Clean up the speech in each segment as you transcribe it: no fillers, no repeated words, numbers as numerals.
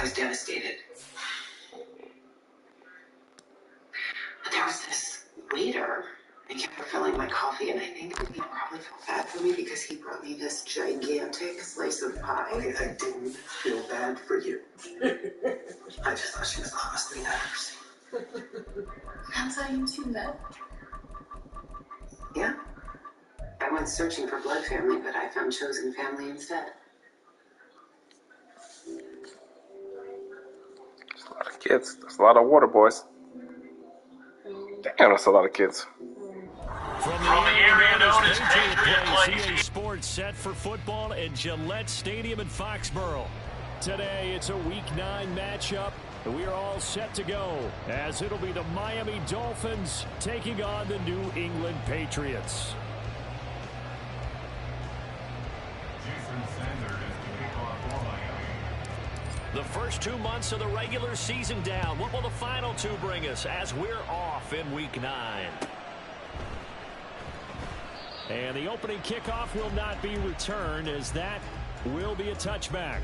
was devastated. But there was this waiter. He kept refilling my coffee, and I think he probably felt bad for me because he brought me this gigantic slice of pie. I didn't feel bad for you. I just thought she was the hottest thing I've ever seen. That's how you two met? Yeah. I went searching for blood family, but I found chosen family instead. That's a lot of kids. That's a lot of water, boys. Damn, that's a lot of kids. From the area known as Patriot Place, EA Sports set for football at Gillette Stadium in Foxborough. Today, it's a Week 9 matchup. We are all set to go, as it'll be the Miami Dolphins taking on the New England Patriots. The first 2 months of the regular season down. What will the final 2 bring us as we're off in Week 9? And the opening kickoff will not be returned, as that will be a touchback.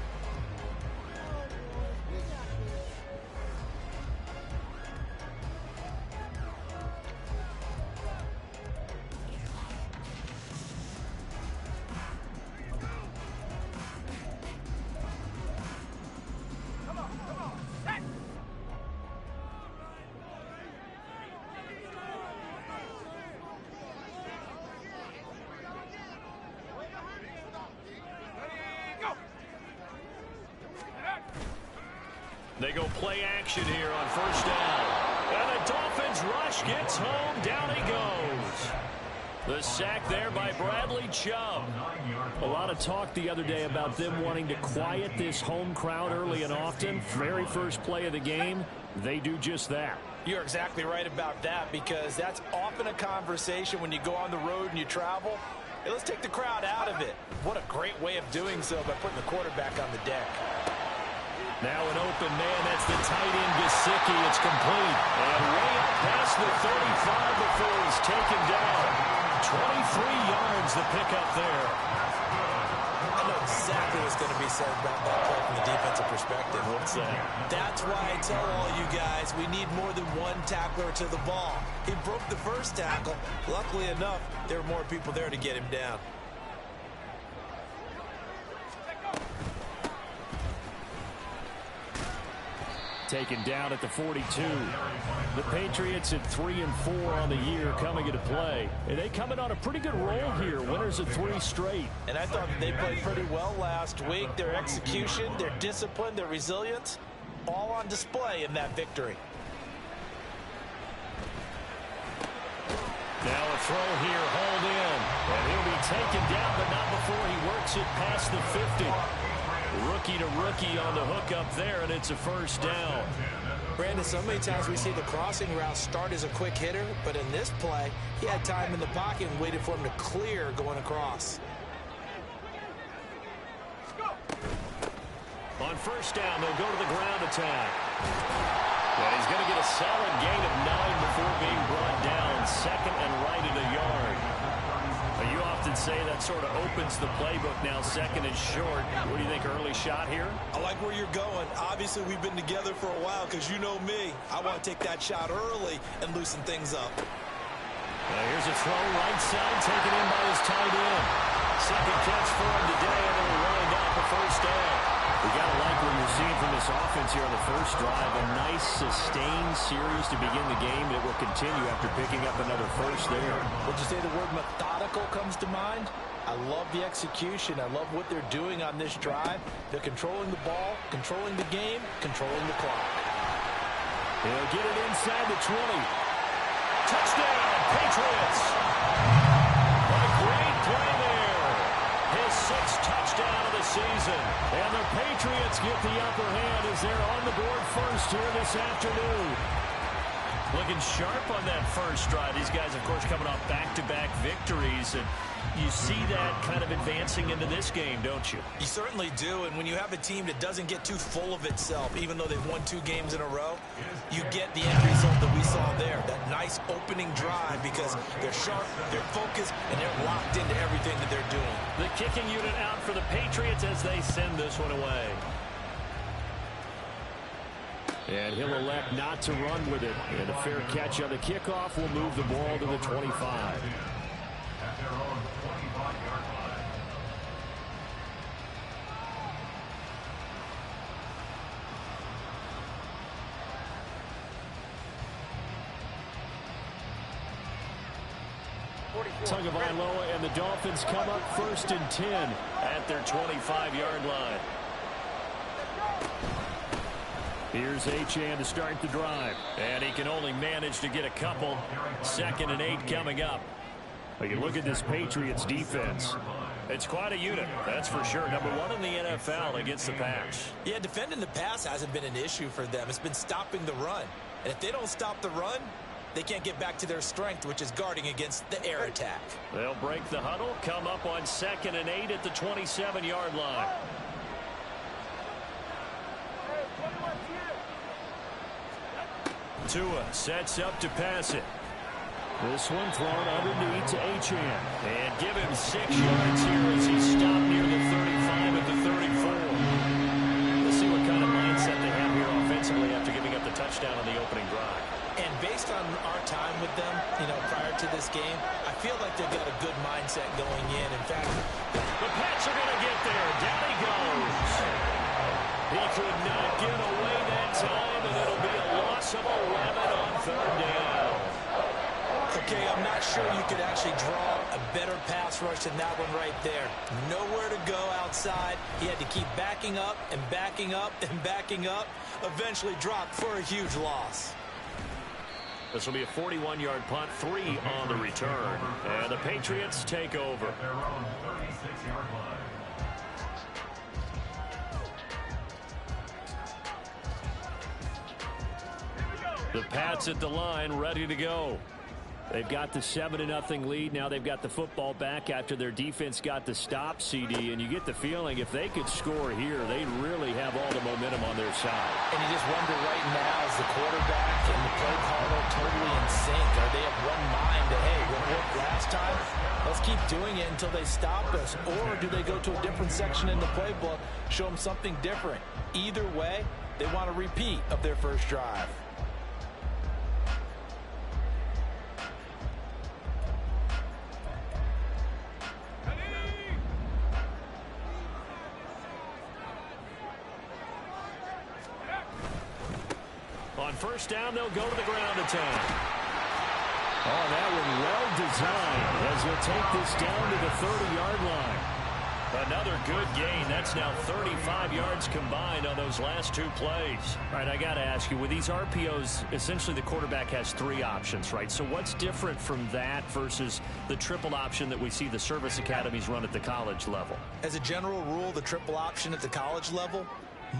They go play action here on first down. And the Dolphins rush, gets home, down he goes. The sack there by Bradley Chubb. A lot of talk the other day about them wanting to quiet this home crowd early and often. Very first play of the game, they do just that. You're exactly right about that, because that's often a conversation when you go on the road and you travel. Hey, let's take the crowd out of it. What a great way of doing so by putting the quarterback on the deck. Now an open man, that's the tight end, Gesicki. It's complete. And way up past the 35 before he's taken down. 23 yards the pickup there. I know exactly what's going to be said about that play from the defensive perspective. What's that? That's why I tell all you guys we need more than one tackler to the ball. He broke the first tackle. Luckily enough, there were more people there to get him down. Taken down at the 42. The Patriots at 3-4 on the year coming into play. And they coming on a pretty good roll here. Winners of 3 straight. And I thought they played pretty well last week. Their execution, their discipline, their resilience, all on display in that victory. Now a throw here, hauled in. And he'll be taken down, but not before he works it past the 50. Rookie to rookie on the hook up there, and it's a first down. Brandon, so many times we see the crossing route start as a quick hitter, but in this play, he had time in the pocket and waited for him to clear going across. On first down, they'll go to the ground attack. And he's going to get a solid gain of 9 before being brought down. Second and right at a yard. You often say that sort of opens the playbook now, second and short. What do you think, early shot here? I like where you're going. Obviously, we've been together for a while because you know me. I want to take that shot early and loosen things up. Here's a throw right side taken in by his tight end. Second catch for him today, and it'll wind up a first down. We got to like what you're seeing from this offense here on the first drive. A nice, sustained series to begin the game that will continue after picking up another first there. Would you say the word methodical comes to mind? I love the execution. I love what they're doing on this drive. They're controlling the ball, controlling the game, controlling the clock. He'll get it inside the 20. Touchdown, Patriots! A great play there. His 6th touchdown of the season. And the Patriots get the upper hand as they're on the board first here this afternoon. Looking sharp on that first drive. These guys, of course, coming off back-to-back victories. And you see that kind of advancing into this game, don't you? You certainly do. And when you have a team that doesn't get too full of itself, even though they've won 2 games in a row, you get the end result that we saw there. That nice opening drive, because they're sharp, they're focused, and they're locked into everything that they're doing. The kicking unit out for the Patriots as they send this one away. And he'll elect not to run with it. And a fair catch on the kickoff will move the ball to the 25. Tagovailoa and the Dolphins come up 1st and 10 at their 25-yard line. Here's Achane to start the drive. And he can only manage to get a couple. 2nd and 8 coming up. But you look at this Patriots defense. It's quite a unit, that's for sure. Number 1 in the NFL against the pass. Yeah, defending the pass hasn't been an issue for them. It's been stopping the run. And if they don't stop the run, they can't get back to their strength, which is guarding against the air attack. They'll break the huddle, come up on 2nd and 8 at the 27-yard line. Tua sets up to pass it. This one thrown underneath to Achane. And give him 6 yards here as he stopped near the 35 at the 34. Let's see what kind of mindset they have here offensively after giving up the touchdown on the opening drive. And based on our time with them, prior to this game, I feel like they've got a good mindset going in. In fact, the Pats are going to get there. Down he goes. He could not get away that time, and it'll be a loss of 11 on 3rd down. Okay, I'm not sure you could actually draw a better pass rush than that one right there. Nowhere to go outside. He had to keep backing up and backing up and backing up. Eventually dropped for a huge loss. This will be a 41-yard punt, 3 on the return. And the Patriots take over. The Pats at the line, ready to go. They've got the 7-0 lead. Now they've got the football back after their defense got the stop, CD. And you get the feeling if they could score here, they'd really have all the momentum on their side. And you just wonder right now, is the quarterback and the play caller totally in sync? Are they of one mind that, hey, what worked last time? Let's keep doing it until they stop us. Or do they go to a different section in the playbook, show them something different? Either way, they want a repeat of their first drive. On 1st down, they'll go to the ground attack. Oh, that one well designed as he'll take this down to the 30-yard line. Another good gain. That's now 35 yards combined on those last 2 plays. All right, I got to ask you, with these RPOs, essentially the quarterback has 3 options, right? So what's different from that versus the triple option that we see the service academies run at the college level? As a general rule, the triple option at the college level,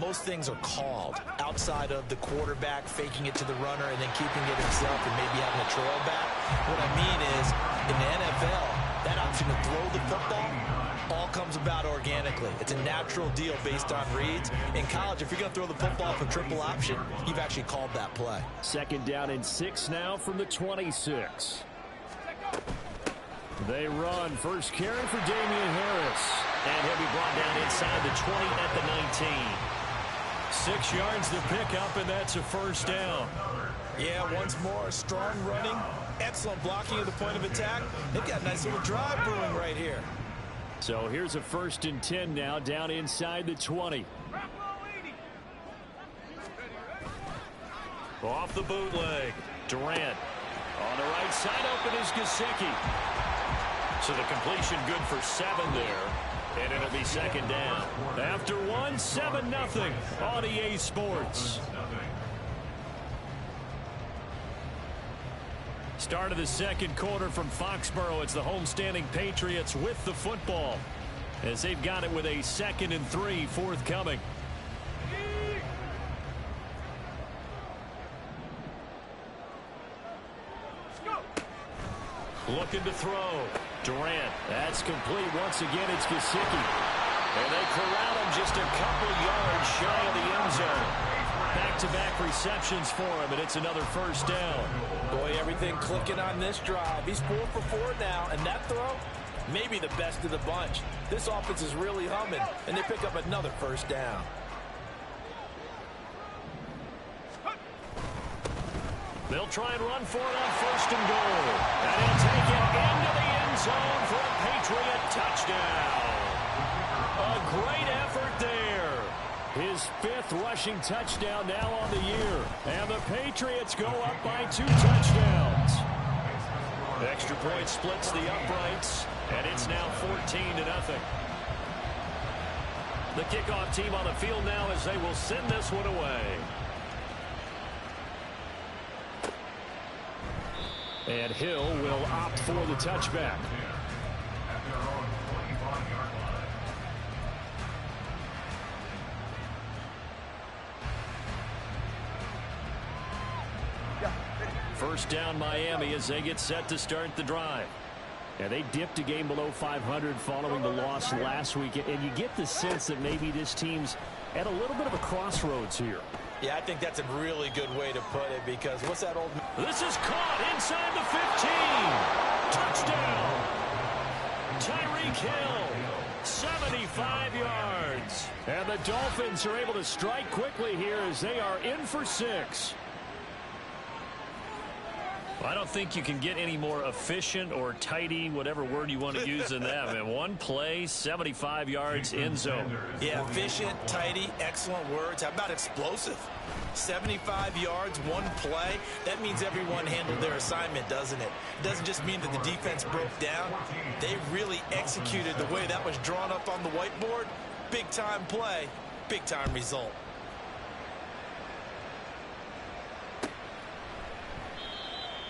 most things are called outside of the quarterback faking it to the runner and then keeping it himself and maybe having a trail back. What I mean is, in the NFL, that option to throw the football all comes about organically. It's a natural deal based on reads. In college, if you're going to throw the football from triple option, you've actually called that play. 2nd down and 6 now from the 26. They run. First carry for Damian Harris. And he'll be brought down inside the 20 at the 19. 6 yards to pick up, and that's a 1st down. Yeah, once more, strong running, excellent blocking at the point of attack. They've got a nice little drive brewing right here. So here's a 1st and 10 now, down inside the 20. Off the bootleg, Durant. On the right side, open is Gesicki. So the completion good for 7 there. And it'll be 2nd down. After 1, 7-0 on EA Sports. Start of the 2nd quarter from Foxborough. It's the homestanding Patriots with the football, as they've got it with a 2nd and 3 forthcoming. Looking to throw. Durant. That's complete. Once again, it's Gesicki. And they corral him just a couple yards shy of the end zone. Back-to-back receptions for him, and it's another 1st down. Boy, everything clicking on this drive. He's 4 for 4 now, and that throw, maybe the best of the bunch. This offense is really humming, and they pick up another 1st down. They'll try and run for it on 1st and goal. And he'll take it into the end zone for a Patriot touchdown. A great effort there. His 5th rushing touchdown now on the year. And the Patriots go up by 2 touchdowns. Extra point splits the uprights, and it's now 14-0. The kickoff team on the field now as they will send this one away. And Hill will opt for the touchback. First down Miami as they get set to start the drive. And they dipped a game below 500 following the loss last week. And you get the sense that maybe this team's at a little bit of a crossroads here. Yeah, I think that's a really good way to put it because what's that old... This is caught inside the 15. Touchdown. Tyreek Hill. 75 yards. And the Dolphins are able to strike quickly here as they are in for 6. I don't think you can get any more efficient or tidy, whatever word you want to use in that. Man, one play, 75 yards, end zone. Yeah, efficient, tidy, excellent words. How about explosive? 75 yards, one play. That means everyone handled their assignment, doesn't it? It doesn't just mean that the defense broke down. They really executed the way that was drawn up on the whiteboard. Big-time play, big-time result.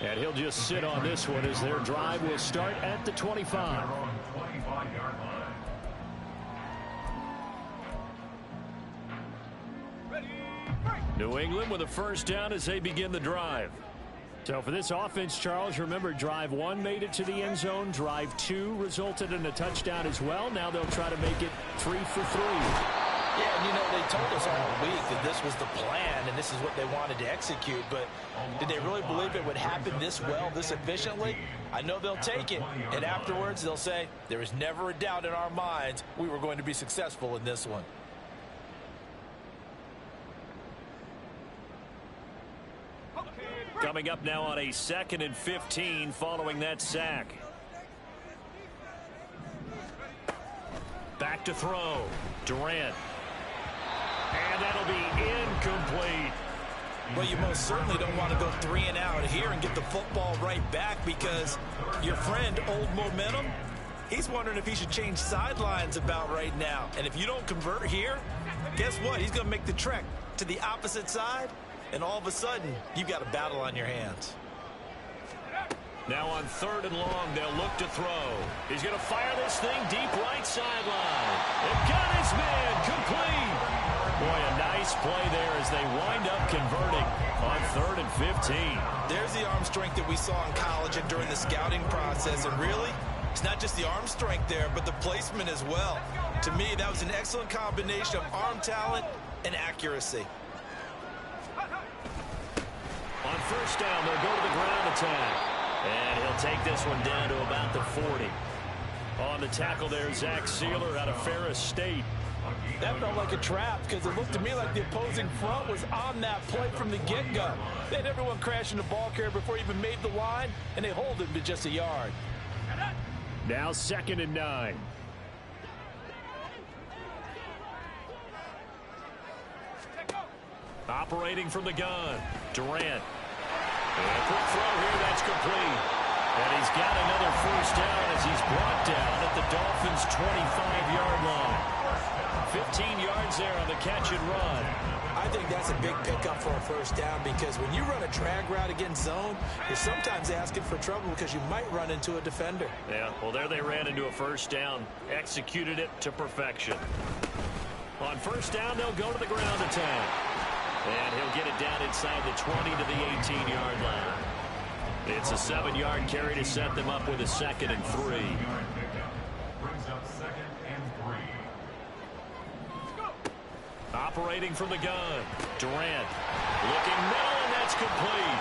And he'll just sit on this one as their drive will start at the 25. New England with a first down as they begin the drive. So for this offense, Charles, remember drive 1 made it to the end zone. Drive 2 resulted in a touchdown as well. Now they'll try to make it 3 for 3. Yeah, and you know, they told us all week that this was the plan and this is what they wanted to execute, but did they really believe it would happen this well, this efficiently? I know they'll take it, and afterwards they'll say, there was never a doubt in our minds we were going to be successful in this one. Coming up now on a 2nd and 15 following that sack. Back to throw. Durant. And that'll be incomplete. Well, you most certainly don't want to go 3 and out here and get the football right back because your friend, Old Momentum, he's wondering if he should change sidelines about right now. And if you don't convert here, guess what? He's going to make the trek to the opposite side, and all of a sudden, you've got a battle on your hands. Now on 3rd and long, they'll look to throw. He's going to fire this thing deep right sideline. It got his man complete. Boy, a nice play there as they wind up converting on 3rd and 15. There's the arm strength that we saw in college and during the scouting process. And really, it's not just the arm strength there, but the placement as well. To me, that was an excellent combination of arm talent and accuracy. On 1st down, they'll go to the ground attack. And he'll take this one down to about the 40. On the tackle there, Zach Sealer out of Ferris State. That felt like a trap because it looked to me like the opposing front was on that play from the get-go. They had everyone crashing the ball carrier before he even made the line, and they hold him to just a yard. Now 2nd and 9. Operating from the gun, Durant. And a quick throw here, that's complete. And he's got another first down as he's brought down at the Dolphins' 25-yard line. 15 yards there on the catch and run. I think that's a big pickup for a first down because when you run a drag route against zone, you're sometimes asking for trouble because you might run into a defender. Yeah, well, there they ran into a first down, executed it to perfection. On 1st down, they'll go to the ground attack. And he'll get it down inside the 20 to the 18-yard line. It's a 7-yard carry to set them up with a 2nd and 3. Operating from the gun, Durant. Looking middle, and that's complete.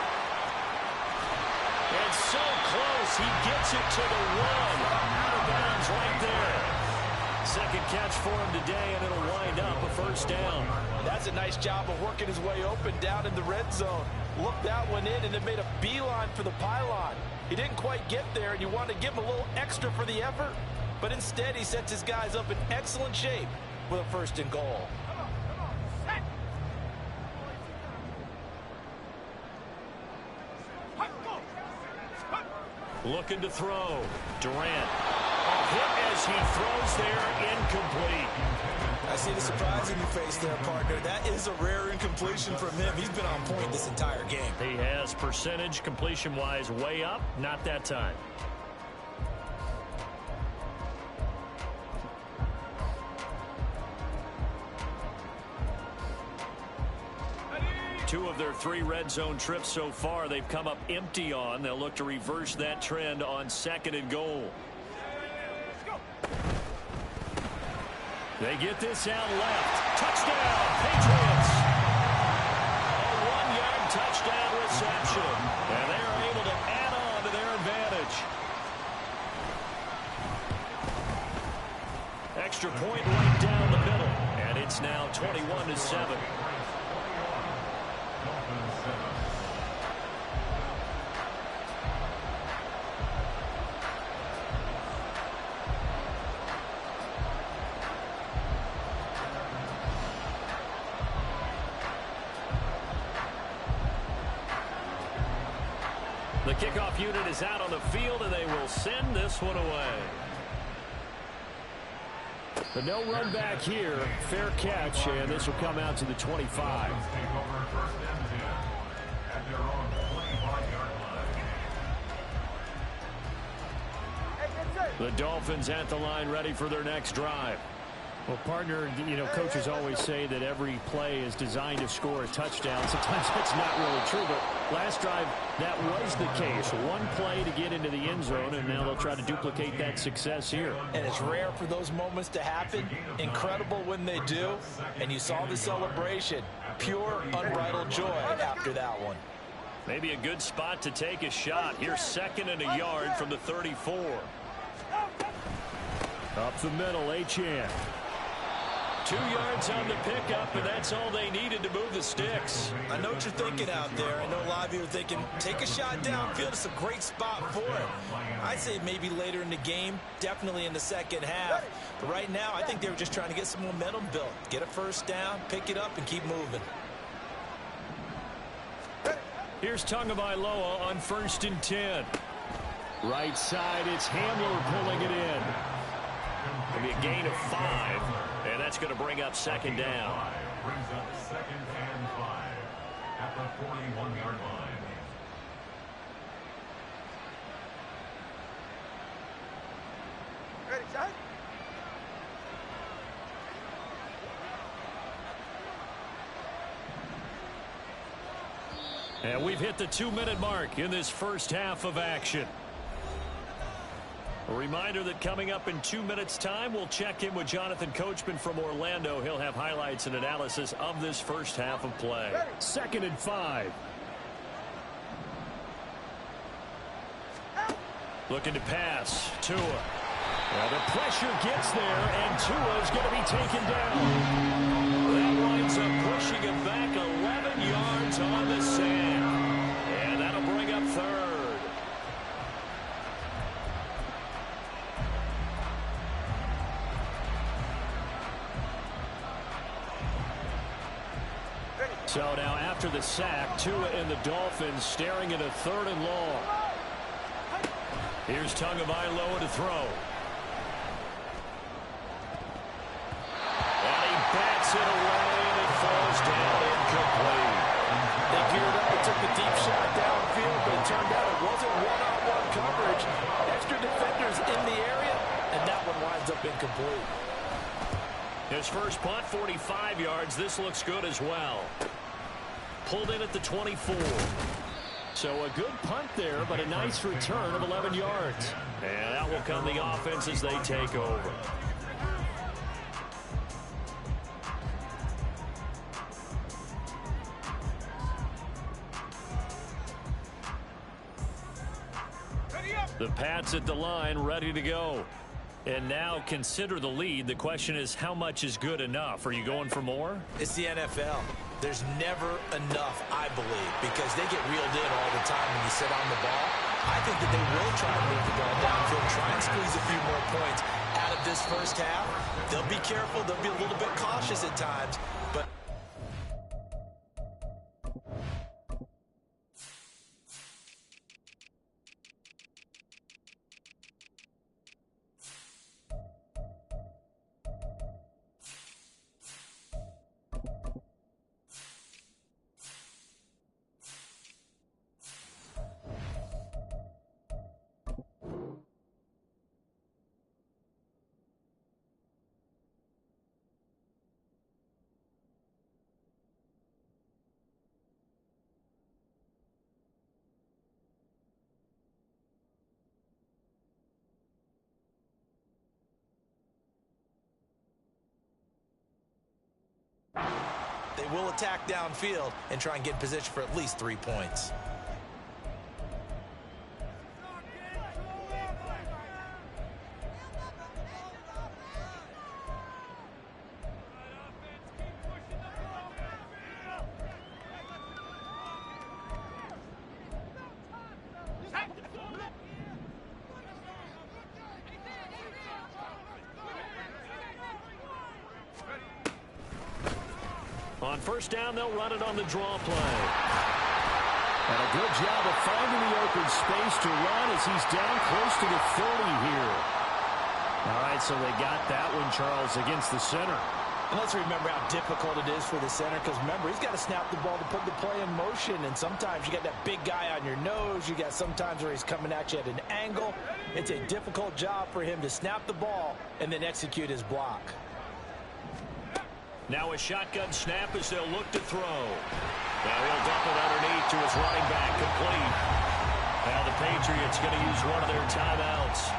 And so close, he gets it to the 1. Out of bounds right there. Second catch for him today, and it'll wind up a first down. That's a nice job of working his way open down in the red zone. Looked that one in and then made a beeline for the pylon. He didn't quite get there, and you want to give him a little extra for the effort. But instead, he sets his guys up in excellent shape with a 1st and goal. Looking to throw. Durant. A hit as he throws there, incomplete. I see the surprise in your face there, partner. That is a rare incompletion from him. He's been on point this entire game. He has percentage completion-wise way up, not that time. Two of their 3 red zone trips so far, they've come up empty on. They'll look to reverse that trend on 2nd and goal. They get this out left. Touchdown, Patriots! A 1-yard touchdown reception. And they are able to add on to their advantage. Extra point right down the middle. And it's now 21-7. The kickoff unit is out on the field, and they will send this one away. The no run back here. Fair catch, and this will come out to the 25. The Dolphins at the line, ready for their next drive. Well, partner, you know, coaches always say that every play is designed to score a touchdown. Sometimes that's not really true, but last drive, that was the case. One play to get into the end zone, and now they'll try to duplicate that success here. And it's rare for those moments to happen. Incredible when they do. And you saw the celebration. Pure, unbridled joy after that one. Maybe a good spot to take a shot. Here's 2nd and a yard from the 34. Up the middle, Achane. 2 yards on the pickup, and that's all they needed to move the sticks. I know what you're thinking out there. I know a lot of you are thinking, take a shot downfield. It's a great spot for it. I'd say maybe later in the game, definitely in the 2nd half. But right now, I think they were just trying to get some momentum built. Get a 1st down, pick it up, and keep moving. Here's Tagovailoa on 1st and 10. Right side, it's Hamler pulling it in. It'll be a gain of 5, and that's going to bring up 2nd down. Brings up 2nd and 5 at the 41-yard line. Ready, shot? And we've hit the 2-minute mark in this first half of action. A reminder that coming up in 2 minutes' time, we'll check in with Jonathan Coachman from Orlando. He'll have highlights and analysis of this first half of play. 2nd and 5. Looking to pass. Tua. Well, the pressure gets there, and Tua's going to be taken down. That winds up pushing him back 11 yards on the sand. And that'll bring up 3rd. So now after the sack, Tua and the Dolphins staring at a 3rd and long. Here's Tagovailoa to throw. And he bats it away, and it falls down incomplete. They geared up and took a deep shot downfield, but it turned out it wasn't one-on-one coverage. Extra defenders in the area, and that one winds up incomplete. His first punt, 45 yards. This looks good as well. Pulled in at the 24. So a good punt there, but a nice return of 11 yards. And out will come the offense as they take over. The Pats at the line, ready to go. And now consider the lead. The question is, how much is good enough? Are you going for more? It's the NFL. There's never enough, I believe, because they get reeled in all the time when you sit on the ball. I think that they will try to move the ball downfield, try and squeeze a few more points out of this first half. They'll be careful. They'll be a little bit cautious at times, but they will attack downfield and try and get in position for at least 3 points. On first down, they'll run it on the draw play. And a good job of finding the open space to run as he's down close to the 30 here. All right, so they got that one, Charles, against the center. And let's remember how difficult it is for the center, because remember, he's got to snap the ball to put the play in motion, and sometimes you got that big guy on your nose. You got sometimes where he's coming at you at an angle. It's a difficult job for him to snap the ball and then execute his block. Now a shotgun snap as they'll look to throw. Now he'll dump it underneath to his running back, complete. Now the Patriots going to use one of their timeouts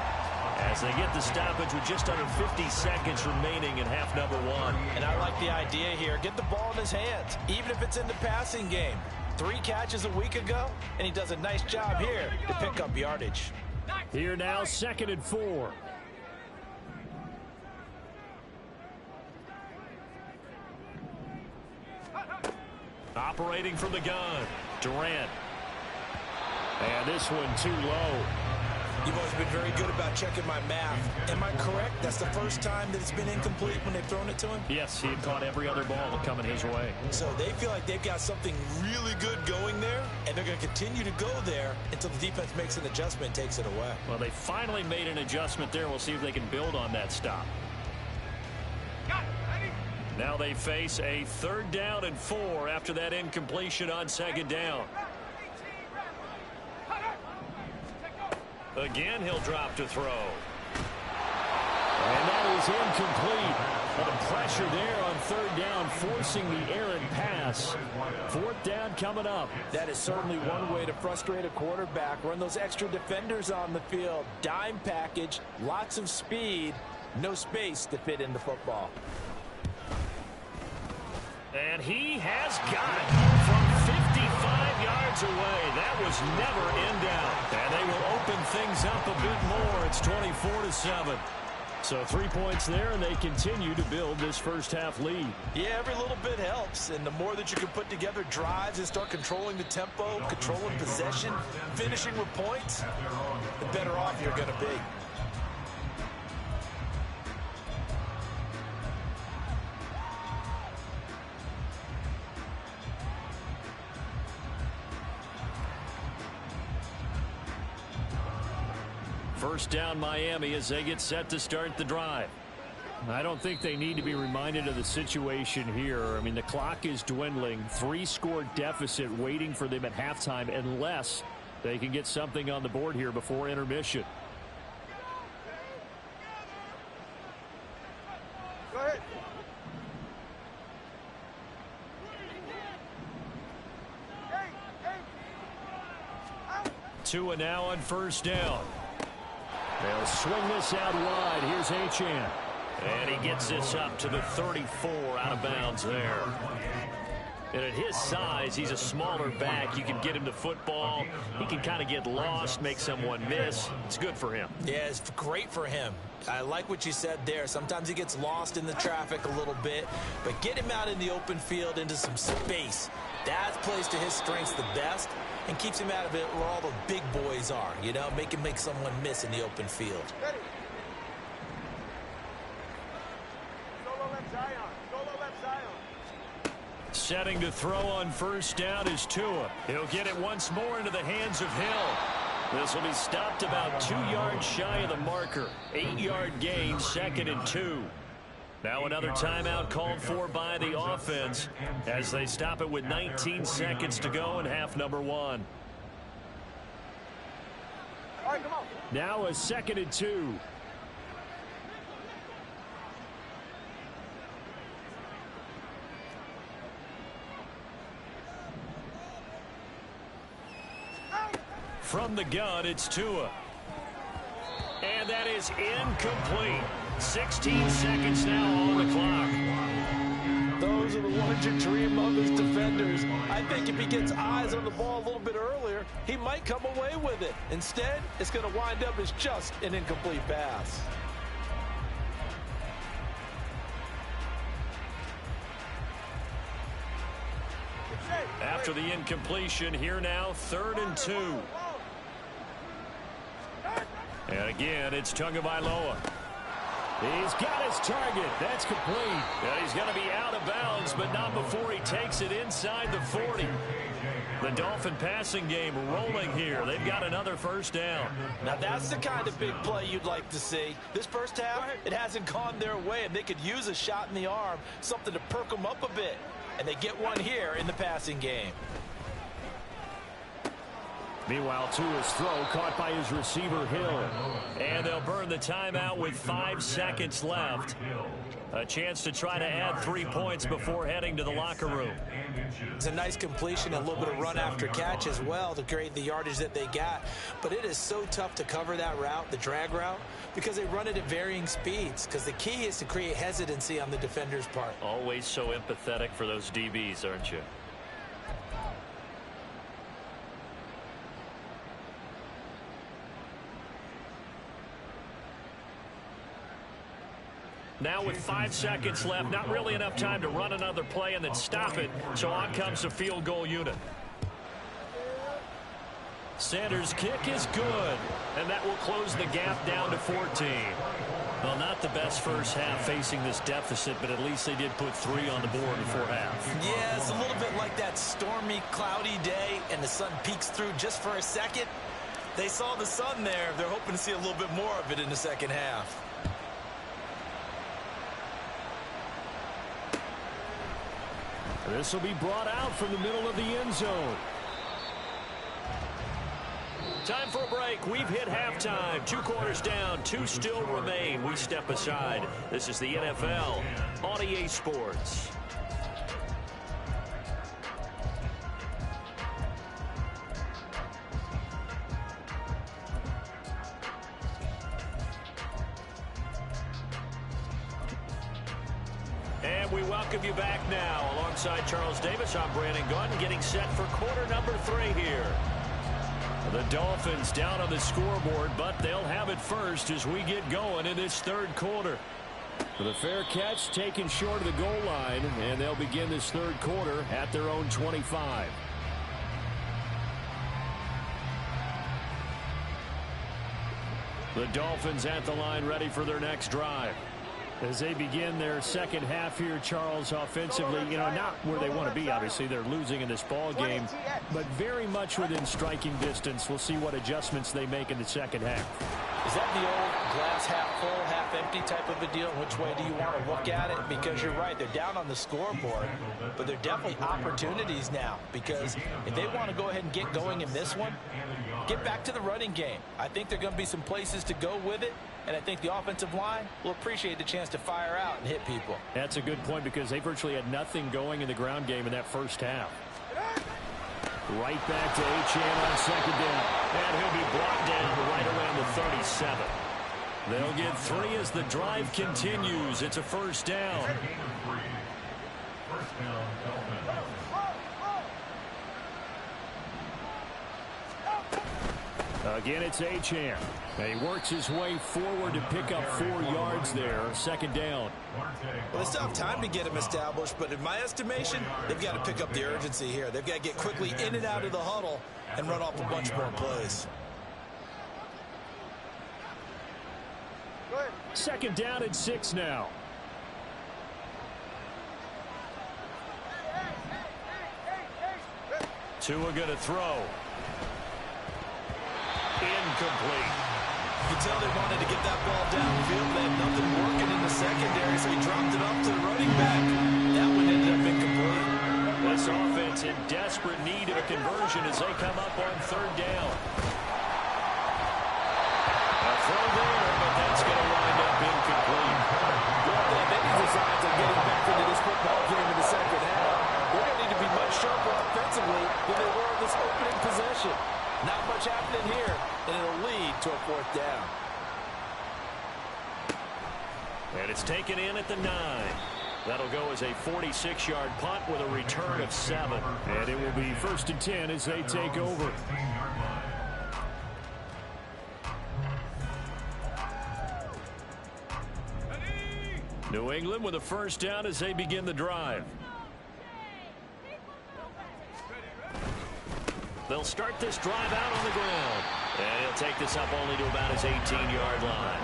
as they get the stoppage with just under 50 seconds remaining in half number one. And I like the idea here. Get the ball in his hands, even if it's in the passing game. 3 catches a week ago, and he does a nice job here to pick up yardage. Here now, 2nd and 4. Operating from the gun, Durant. And this one too low. You've always been very good about checking my math. Am I correct? That's the first time that it's been incomplete when they've thrown it to him? Yes, he had caught every other ball coming his way. So they feel like they've got something really good going there, and they're going to continue to go there until the defense makes an adjustment and takes it away. Well, they finally made an adjustment there. We'll see if they can build on that stop. Now they face a 3rd down and 4 after that incompletion on 2nd down. Again, he'll drop to throw. And that is incomplete. But a pressure there on 3rd down, forcing the errant pass. 4th down coming up. That is certainly one way to frustrate a quarterback. Run those extra defenders on the field. Dime package, lots of speed, no space to fit in the football. And he has got it from 55 yards away. That was never in doubt. And they will open things up a bit more. It's 24-7. So 3 points there, and they continue to build this first half lead. Yeah, every little bit helps. And the more that you can put together drives and start controlling the tempo, controlling possession, finishing with points, the better off you're going to be. First down Miami as they get set to start the drive. I don't think they need to be reminded of the situation here. I mean, the clock is dwindling. 3-score deficit waiting for them at halftime unless they can get something on the board here before intermission. Go ahead. 2 now on first down. They'll swing this out wide. Here's Achane. And he gets this up to the 34 out of bounds there. And at his size, he's a smaller back. You can get him the football. He can kind of get lost, make someone miss. It's good for him. Yeah, it's great for him. I like what you said there. Sometimes he gets lost in the traffic a little bit, but get him out in the open field into some space. That plays to his strengths the best and keeps him out of it where all the big boys are, you know, make him make someone miss in the open field. Setting to throw on first down is Tua. He'll get it once more into the hands of Hill. This will be stopped about 2 yards shy of the marker. 8-yard gain, 2nd and 2. Now another timeout called for by the offense as they stop it with 19 seconds to go in half number 1. All right, come on. Now a 2nd and 2. From the gun, it's Tua. And that is incomplete. 16 seconds now on the clock. Those are the ones you dream of as defenders. I think if he gets eyes on the ball a little bit earlier, he might come away with it. Instead, it's going to wind up as just an incomplete pass. After the incompletion, here now, 3rd and 2. And again, it's Tagovailoa. He's got his target. That's complete. And he's going to be out of bounds, but not before he takes it inside the 40. The Dolphin passing game rolling here. They've got another first down. Now that's the kind of big play you'd like to see. This first half, it hasn't gone their way, and they could use a shot in the arm, something to perk them up a bit. And they get one here in the passing game. Meanwhile, Tua's throw caught by his receiver, Hill. And they'll burn the timeout with 5 seconds left. A chance to try to add 3 points before heading to the locker room. It's a nice completion, a little bit of run after catch as well to create the yardage that they got. But it is so tough to cover that route, the drag route, because they run it at varying speeds. Because the key is to create hesitancy on the defender's part. Always so empathetic for those DBs, aren't you? Now with 5 seconds left, not really enough time to run another play and then stop it. So on comes the field goal unit. Sanders' kick is good, and that will close the gap down to 14. Well, not the best first half facing this deficit, but at least they did put 3 on the board before half. Yeah, it's a little bit like that stormy, cloudy day, and the sun peeks through just for a second. They saw the sun there. They're hoping to see a little bit more of it in the second half. This will be brought out from the middle of the end zone. Time for a break. We've hit halftime. 2 quarters down. 2 still remain. We step aside. This is the NFL on EA Sports. And we welcome you back now. Alongside Charles Davis, I'm Brandon Gunn, getting set for quarter number 3 here. The Dolphins down on the scoreboard, but they'll have it first as we get going in this 3rd quarter. With a fair catch taken short of the goal line, and they'll begin this 3rd quarter at their own 25. The Dolphins at the line ready for their next drive. As they begin their second half here, Charles, offensively, you know, not where they want to be, obviously. They're losing in this ball game, but very much within striking distance. We'll see what adjustments they make in the second half. Is that the old glass half full, half empty type of a deal? Which way do you want to look at it? Because you're right, they're down on the scoreboard, but they're definitely opportunities now. Because if they want to go ahead and get going in this one, get back to the running game. I think there are going to be some places to go with it. And I think the offensive line will appreciate the chance to fire out and hit people. That's a good point because they virtually had nothing going in the ground game in that first half. Right back to Achane on second down. And he'll be brought down right around the 37. They'll get 3 as the drive continues. It's a first down. First down, Dolphins. Again, it's Achane. And he works his way forward to pick up 4 yards there. Second down. Well, they still have time to get him established, but in my estimation, they've got to pick up the urgency here. They've got to get quickly in and out of the huddle and run off a bunch more plays. Second down and 6 now. Tua going to throw. Incomplete. You can tell they wanted to get that ball downfield. They had nothing working in the secondary, so he dropped it up to the running back. That one ended up incomplete. This offense in desperate need of a conversion as they come up on third down. A throw there, but that's going to wind up incomplete. Well, they have any designs on getting back into this football game in the second half. They're going to need to be much sharper offensively than they were in this opening possession. Not much happening here, and it'll lead to a fourth down. And it's taken in at the 9. That'll go as a 46-yard punt with a return of 7. And it will be 1st and 10 as they take over. New England with a first down as they begin the drive. They'll start this drive out on the ground. And he'll take this up only to about his 18-yard line.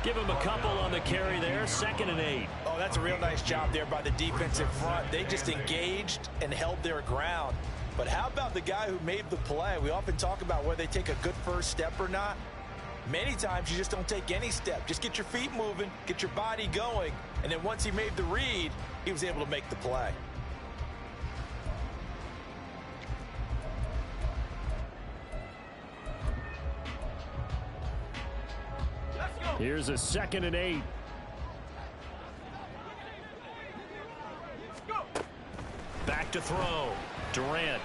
Give him a couple on the carry there. 2nd and 8. Oh, that's a real nice job there by the defensive front. They just engaged and held their ground. But how about the guy who made the play? We often talk about whether they take a good first step or not. Many times you just don't take any step. Just get your feet moving, get your body going, and then once he made the read, he was able to make the play. Here's a 2nd and 8. Back to throw. Durant.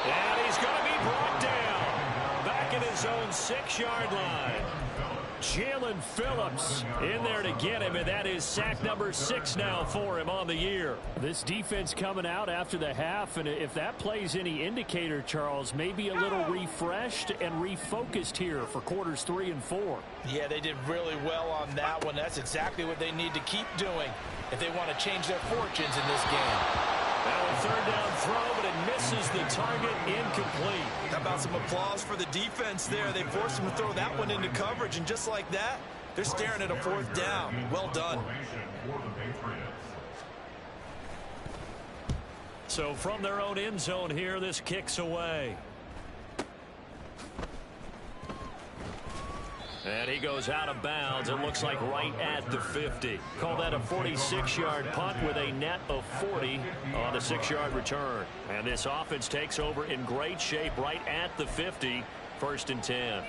And he's going to be brought down. Back at his own 6-yard line. Jalen Phillips in there to get him, and that is sack number 6 now for him on the year. This defense coming out after the half, and if that plays any indicator, Charles, maybe a little refreshed and refocused here for quarters 3 and 4. Yeah, they did really well on that one. That's exactly what they need to keep doing if they want to change their fortunes in this game. Now a 3rd down throw, but it misses the target, incomplete. How about some applause for the defense there? They forced him to throw that one into coverage, and just like that, they're staring at a 4th down. Well done. So from their own end zone here, this kicks away. And he goes out of bounds. It looks like right at the 50. Call that a 46-yard punt with a net of 40 on the 6-yard return. And this offense takes over in great shape right at the 50. 1st and 10.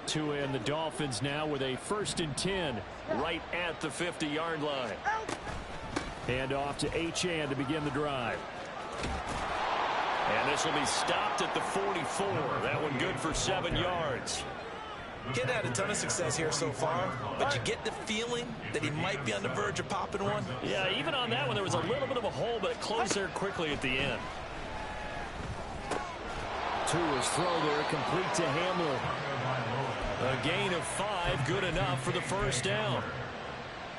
Tua and the Dolphins now with a 1st and 10 right at the 50-yard line. Hand off to Achane to begin the drive. And this will be stopped at the 44. That one good for 7 yards. Kid had a ton of success here so far, but you get the feeling that he might be on the verge of popping one. Yeah, even on that one, there was a little bit of a hole, but it closed there quickly at the end. Tua's throw there, complete to Hamler. A gain of 5, good enough for the 1st down.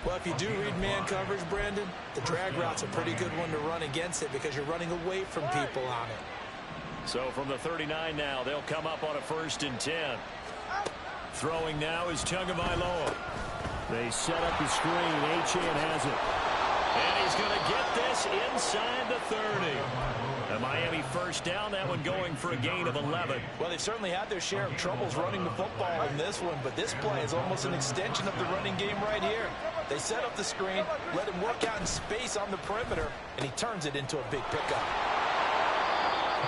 Well, if you do read man coverage, Brandon, the drag route's a pretty good one to run against it because you're running away from people on it. So from the 39 now, they'll come up on a 1st and 10. Throwing now is Tagovailoa. They set up the screen. Achane has it. And he's going to get this inside the 30. A Miami 1st down, that one going for a gain of 11. Well, they've certainly had their share of troubles running the football in this one, but this play is almost an extension of the running game right here. They set up the screen, let him work out in space on the perimeter, and he turns it into a big pickup.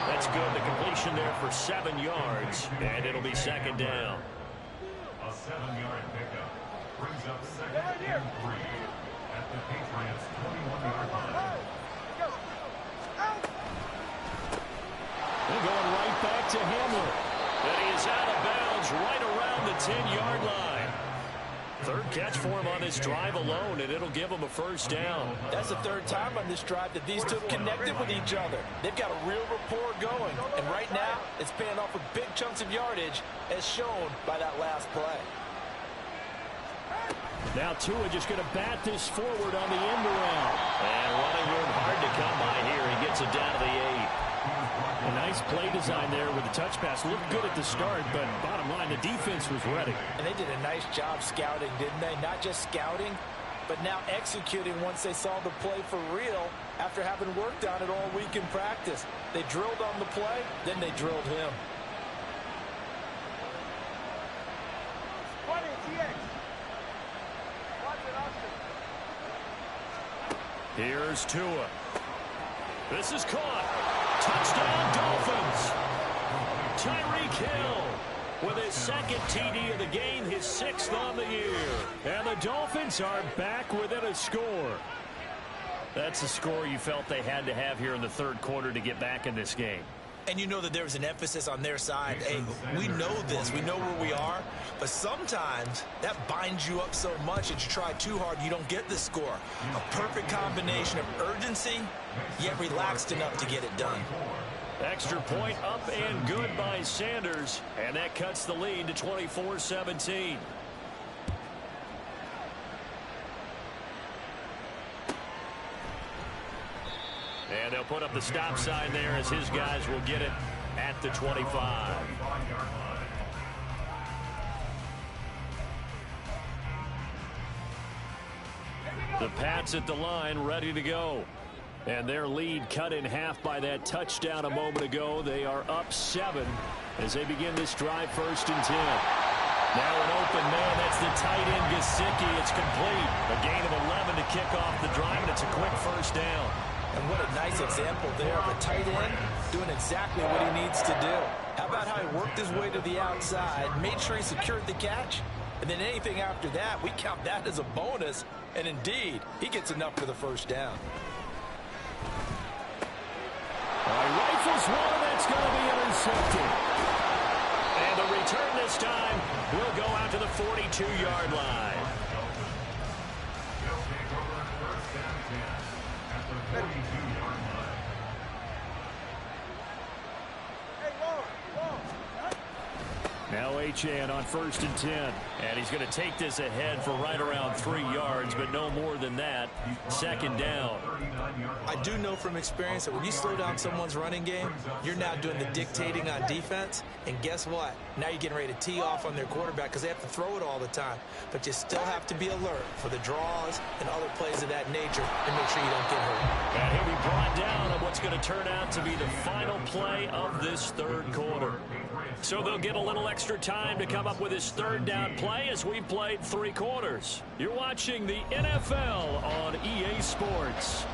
That's good. The completion there for 7 yards, and it'll be 2nd down. A 7-yard pickup brings up 2nd and 3 at the Patriots 21-yard line. They're going right back to Hamler. And he is out of bounds right around the 10-yard line. Third catch for him on this drive alone, and it'll give him a first down. That's the third time on this drive that these two have connected with each other. They've got a real rapport going, and right now it's paying off with big chunks of yardage as shown by that last play. Now Tua just going to bat this forward on the end around. And running room hard to come by here. He gets it down to the 8. A nice play design there with the touch pass. Looked good at the start, but bottom line, the defense was ready. And they did a nice job scouting, didn't they? Not just scouting, but now executing once they saw the play for real after having worked on it all week in practice. They drilled on the play, then they drilled him. Here's Tua. This is caught. Touchdown, Dolphins. Tyreek Hill with his second TD of the game, his 6th on the year. And the Dolphins are back within a score. That's the score you felt they had to have here in the third quarter to get back in this game. And you know that there was an emphasis on their side. Hey, we know this. We know where we are. But sometimes that binds you up so much that you try too hard, you don't get the score. A perfect combination of urgency, yet relaxed enough to get it done. Extra point up and good by Sanders. And that cuts the lead to 24-17. And they'll put up the stop sign there as his guys will get it at the 25. The Pats at the line ready to go. And their lead cut in half by that touchdown a moment ago. They are up 7 as they begin this drive 1st and 10. Now an open man. That's the tight end Gesicki. It's complete. A gain of 11 to kick off the drive, and it's a quick first down. And what a nice example there of a tight end doing exactly what he needs to do. How about how he worked his way to the outside, made sure he secured the catch, and then anything after that, we count that as a bonus. And indeed, he gets enough for the first down. Rifles one, that's going to be intercepted. And the return this time will go out to the 42-yard line. Now Achane on 1st and 10. And he's going to take this ahead for right around 3 yards, but no more than that. 2nd down. I do know from experience that when you slow down someone's running game, you're now doing the dictating on defense. And guess what? Now you're getting ready to tee off on their quarterback because they have to throw it all the time. But you still have to be alert for the draws and other plays of that nature and make sure you don't get hurt. And he'll be brought down on what's going to turn out to be the final play of this third quarter. So they'll get a little extra time to come up with his 3rd down play as we've played 3 quarters. You're watching the NFL on EA Sports.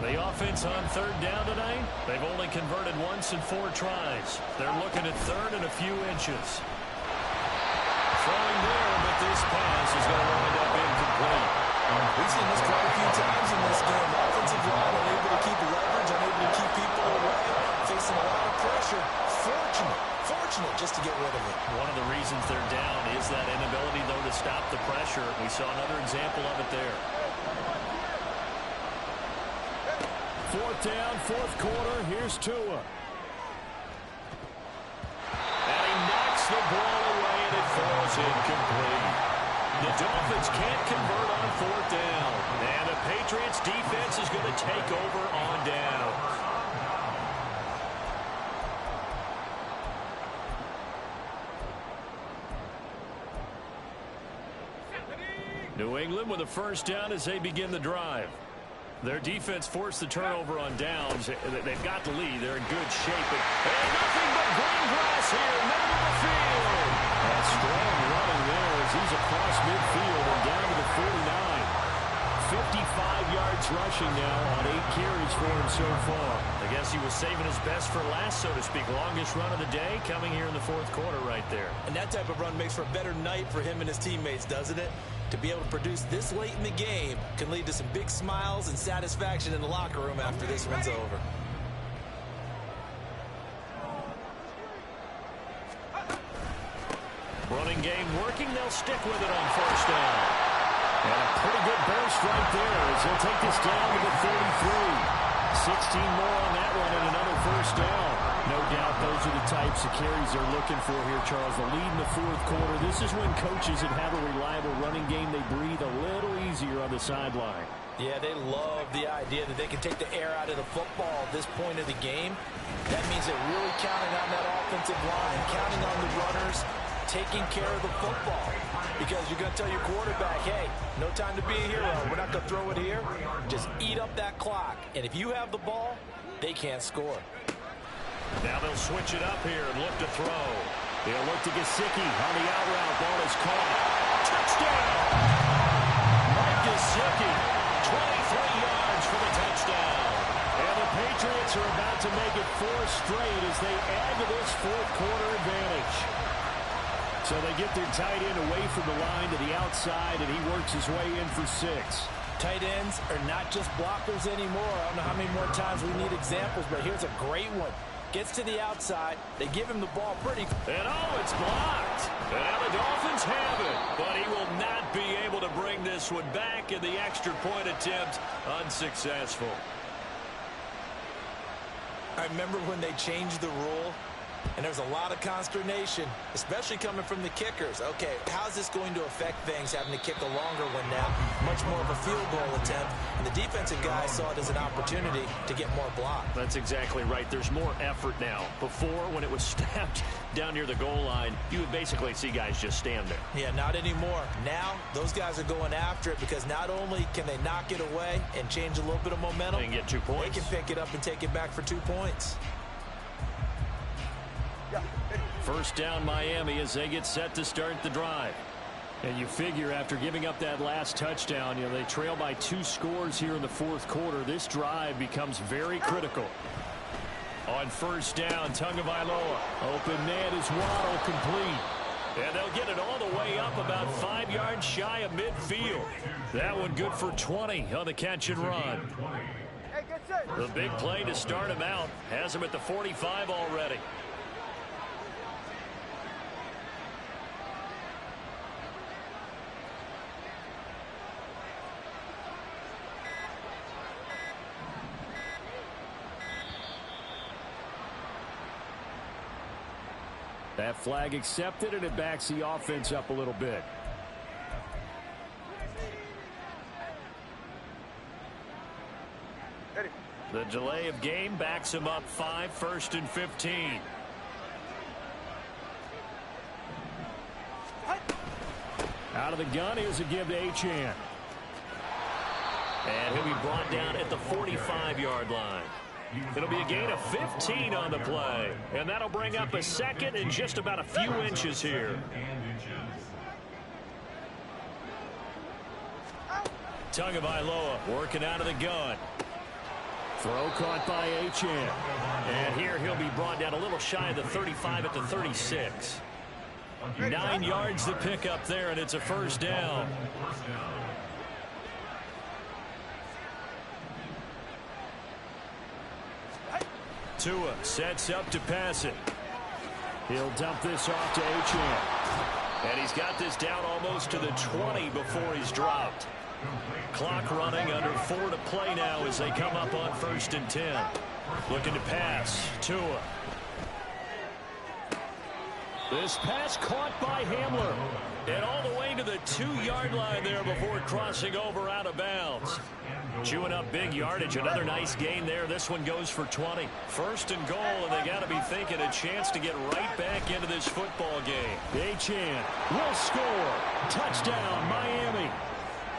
The offense on 3rd down tonight, they've only converted once in 4 tries. They're looking at 3rd and a few inches. Throwing there, but this pass is going to wind up incomplete. We've seen this quite a few times in this game. Offensive line unable to keep leverage, unable to keep people away, facing a lot of pressure. Fortunate just to get rid of it. One of the reasons they're down is that inability, though, to stop the pressure. We saw another example of it there. 4th down, 4th quarter. Here's Tua. And he knocks the ball away, and it falls incomplete. The Dolphins can't convert on 4th down. And the Patriots defense is going to take over on down. New England with a first down as they begin the drive. Their defense forced the turnover on downs. They've got the lead. They're in good shape. And nothing but green grass here. Middle of the field. A strong running there as he's across midfield and down to the 49. 55 yards rushing now on 8 carries for him so far. I guess he was saving his best for last, so to speak. Longest run of the day coming here in the 4th quarter right there. And that type of run makes for a better night for him and his teammates, doesn't it? To be able to produce this late in the game can lead to some big smiles and satisfaction in the locker room after this one's over. Running game working. They'll stick with it on first down. And a pretty good burst right there as they'll take this down to the 33. 16 more on that one and another first down. No doubt those are the types of carries they're looking for here, Charles. The lead in the fourth quarter. This is when coaches that have a reliable running game, they breathe a little easier on the sideline. Yeah, they love the idea that they can take the air out of the football at this point of the game. That means they're really counting on that offensive line, counting on the runners, taking care of the football. Because you're going to tell your quarterback, hey, no time to be a hero. We're not going to throw it here. Just eat up that clock. And if you have the ball, they can't score. Now they'll switch it up here and look to throw. They'll look to Gesicki on the out route. Ball is caught. Touchdown! Mike Gesicki, 23 yards for the touchdown. And the Patriots are about to make it 4 straight as they add to this fourth quarter advantage. So they get their tight end away from the line to the outside, and he works his way in for 6. Tight ends are not just blockers anymore. I don't know how many more times we need examples, but here's a great one. Gets to the outside. They give him the ball pretty. And it's blocked. And now the Dolphins have it. But he will not be able to bring this one back, in the extra point attempt unsuccessful. I remember when they changed the rule, and there's a lot of consternation, especially coming from the kickers. Okay, how's this going to affect things, having to kick a longer one now? Much more of a field goal attempt. And the defensive guys saw it as an opportunity to get more block. That's exactly right. There's more effort now. Before, when it was snapped down near the goal line, you would basically see guys just stand there. Yeah, not anymore. Now, those guys are going after it because not only can they knock it away and change a little bit of momentum, and get 2 points. They can pick it up and take it back for 2 points. First down Miami as they get set to start the drive. And you figure after giving up that last touchdown, they trail by 2 scores here in the fourth quarter. This drive becomes very critical. On first down, Tagovailoa. Open man is Waddle, complete. And they'll get it all the way up about 5 yards shy of midfield. That one good for 20 on the catch and run. The big play to start him out has him at the 45 already. That flag accepted, and it backs the offense up a little bit. The delay of game backs him up 5, 1st and 15. Out of the gun, here's a give to Achane. And he'll be brought down at the 45-yard line. It'll be a gain of 15 on the play. And that'll bring up a second and just about a few inches here. Tagovailoa working out of the gun. Throw caught by Achane. And here he'll be brought down a little shy of the 35 at the 36. 9 yards to pick up there, and it's a first down. Tua sets up to pass it. He'll dump this off to Achane. And he's got this down almost to the 20 before he's dropped. Clock running, under 4 to play now as they come up on 1st and 10. Looking to pass. Tua. This pass caught by Hamler. And all the way to the 2-yard line there before crossing over out of bounds. Chewing up big yardage. Another nice gain there. This one goes for 20. 1st and goal, and they got to be thinking a chance to get right back into this football game. Achane will score. Touchdown, Miami.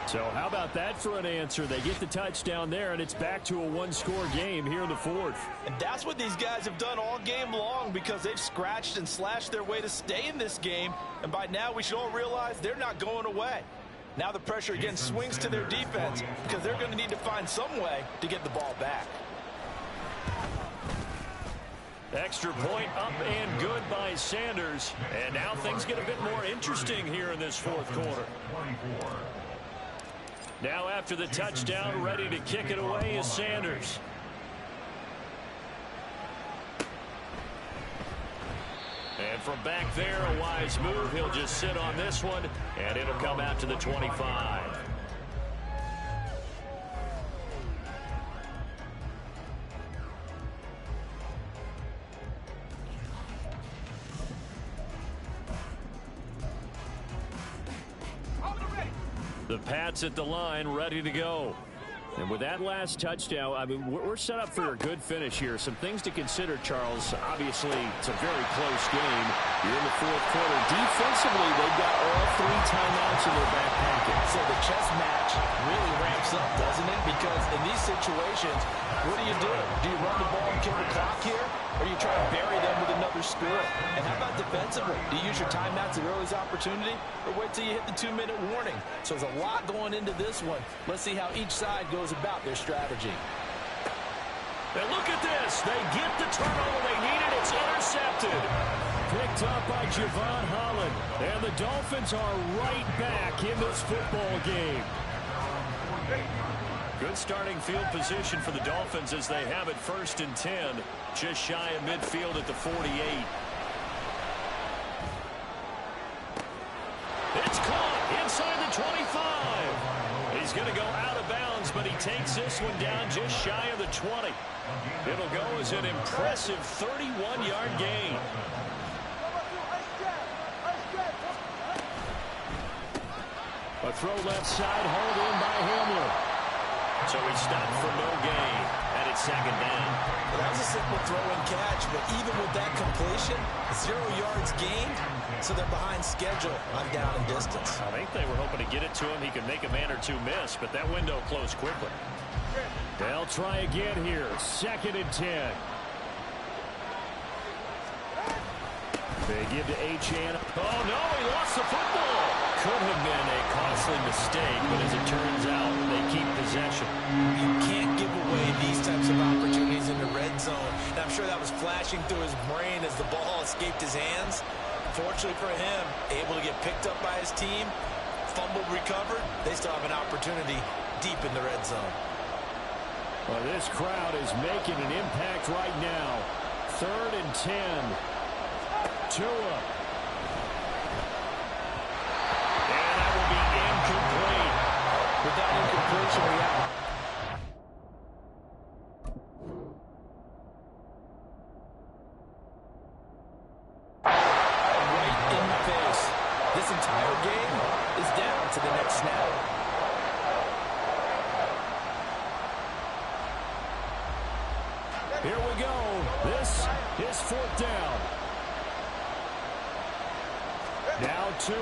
So how about that for an answer? They get the touchdown there, and it's back to a 1-score game here in the fourth. And that's what these guys have done all game long, because they've scratched and slashed their way to stay in this game. And by now we should all realize they're not going away. Now the pressure again swings to their defense, because they're going to need to find some way to get the ball back. Extra point up and good by Sanders. And now things get a bit more interesting here in this fourth quarter. Now after the touchdown, ready to kick it away is Sanders. And from back there, a wise move. He'll just sit on this one, and it'll come out to the 25. The Pats at the line, ready to go. And with that last touchdown, I mean, we're set up for a good finish here. Some things to consider, Charles. Obviously, it's a very close game. You're in the fourth quarter. Defensively, they've got all 3 timeouts in their back pocket. So the chess match really ramps up, doesn't it? Because in these situations, what do? Do you run the ball and kill the clock here? Or you try to bury them with another score? And how about defensively? Do you use your timeouts at earliest opportunity? Or wait till you hit the 2-minute warning? So there's a lot going into this one. Let's see how each side goes about their strategy. And look at this. They get the turnover they needed. It's intercepted. Picked up by Javon Holland. And the Dolphins are right back in this football game. Good starting field position for the Dolphins as they have it 1st and 10. Just shy of midfield at the 48. It's caught inside the 25. He's going to go out of bounds, but he takes this one down just shy of the 20. It'll go as an impressive 31-yard gain. A throw left side, hauled in by Hamler. So he stopped for no gain, and it's 2nd down. Well, that was a simple throw and catch, but even with that completion, 0 yards gained, so they're behind schedule on down and distance. I think they were hoping to get it to him. He could make a man or 2 miss, but that window closed quickly. They'll try again here, 2nd and 10. They give to Achane. Oh, no, he lost the football. Could have been a costly mistake, but as it turns out, they keep possession. You can't give away these types of opportunities in the red zone. And I'm sure that was flashing through his brain as the ball escaped his hands. Fortunately for him, able to get picked up by his team, fumbled, recovered. They still have an opportunity deep in the red zone. Well, this crowd is making an impact right now. 3rd and 10. Tua. And that will be incomplete. With that incompletion, we have right in the face. This entire game is down to the next snap. Here we go. This is 4th down. Now Tua.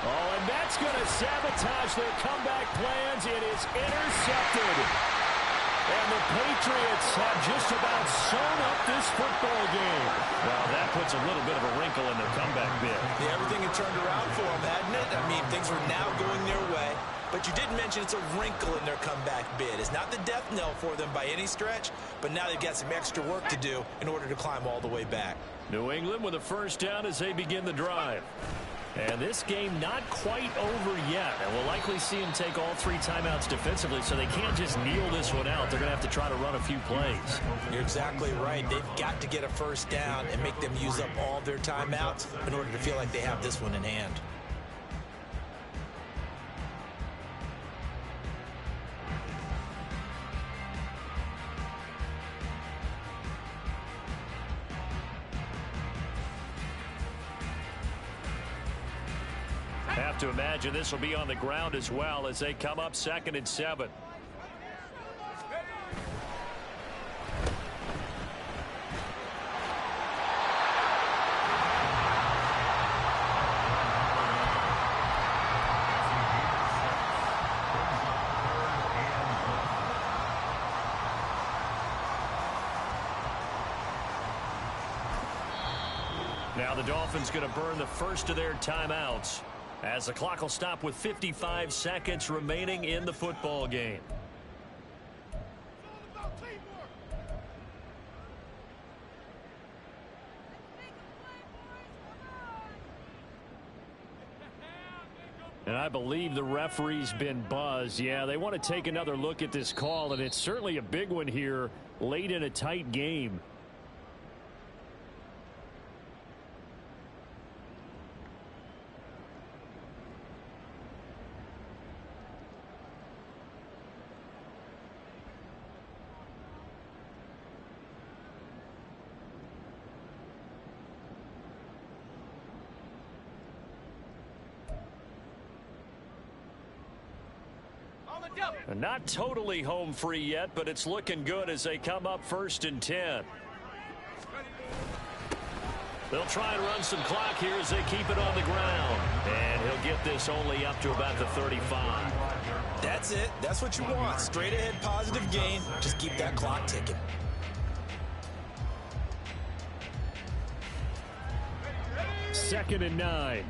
Oh, and that's going to sabotage their comeback plans. It is intercepted. And the Patriots have just about sewn up this football game. Well, that puts a little bit of a wrinkle in their comeback bid. Yeah, everything had turned around for them, hadn't it? I mean, things were now going their way. But you did mention it's a wrinkle in their comeback bid. It's not the death knell for them by any stretch, but now they've got some extra work to do in order to climb all the way back. New England with a 1st down as they begin the drive. And this game not quite over yet. And we'll likely see them take all 3 timeouts defensively, so they can't just kneel this one out. They're going to have to try to run a few plays. You're exactly right. They've got to get a 1st down and make them use up all their timeouts in order to feel like they have this one in hand. Have to imagine this will be on the ground as well as they come up 2nd and 7. Now the Dolphins going to burn the first of their timeouts, as the clock will stop with 55 seconds remaining in the football game. And I believe the referee's been buzzed. Yeah, they want to take another look at this call, and it's certainly a big one here late in a tight game. Not totally home free yet, but it's looking good as they come up 1st and 10. They'll try and run some clock here as they keep it on the ground. And he'll get this only up to about the 35. That's it. That's what you want. Straight ahead positive gain. Just keep that clock ticking. Second and 9.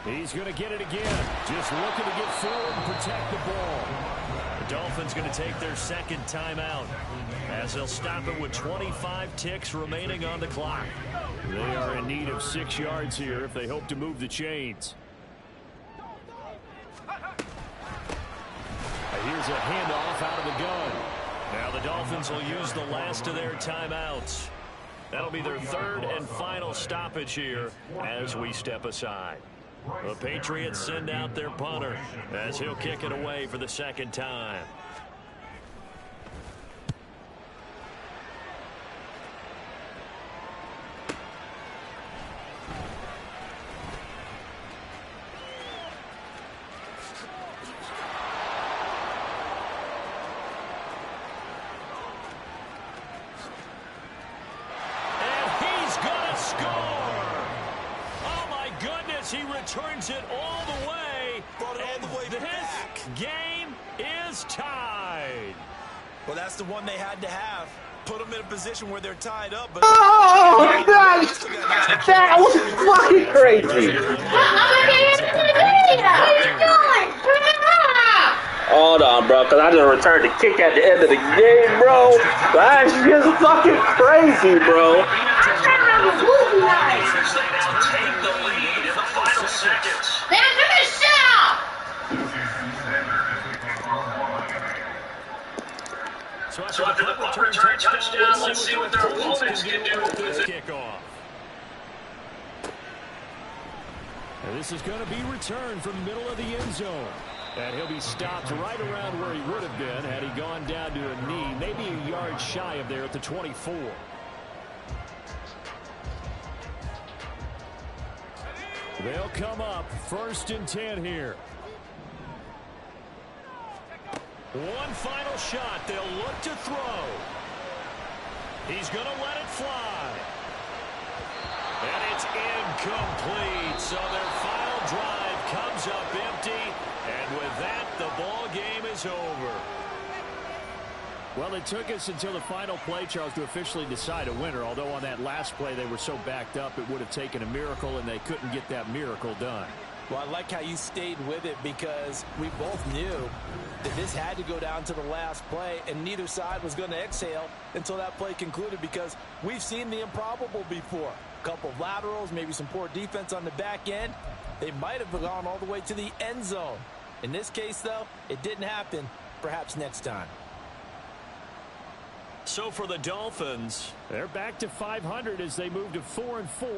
He's going to get it again. Just looking to get forward and protect the ball. The Dolphins going to take their second timeout as they'll stop it with 25 ticks remaining on the clock. They are in need of 6 yards here if they hope to move the chains. Here's a handoff out of the gun. Now the Dolphins will use the last of their timeouts. That'll be their 3rd and final stoppage here as we step aside. The Patriots send out their punter as he'll kick it away for the 2nd time. He returns it all the way. Brought it all the way back. This game is tied. Well, that's the one they had to have. Put them in a position where they're tied up. But oh, God. That was fucking crazy. Hold on, bro, because I just returned the kick at the end of the game, bro. That's just fucking crazy, bro. So after the punt return touchdown, let's see what their opponents can do with this kickoff. And this is going to be returned from the middle of the end zone. And he'll be stopped right around where he would have been had he gone down to a knee, maybe a yard shy of there at the 24. They'll come up 1st and 10 here. One final shot. They'll look to throw. He's going to let it fly. And it's incomplete. So their final drive comes up empty. And with that, the ball game is over. Well, it took us until the final play, Charles, to officially decide a winner. Although on that last play they were so backed up, it would have taken a miracle, and they couldn't get that miracle done. Well, I like how you stayed with it because we both knew that this had to go down to the last play, and neither side was going to exhale until that play concluded because we've seen the improbable before. A couple of laterals, maybe some poor defense on the back end. They might have gone all the way to the end zone. In this case, though, it didn't happen. Perhaps next time. So for the Dolphins, they're back to 500 as they move to 4-4.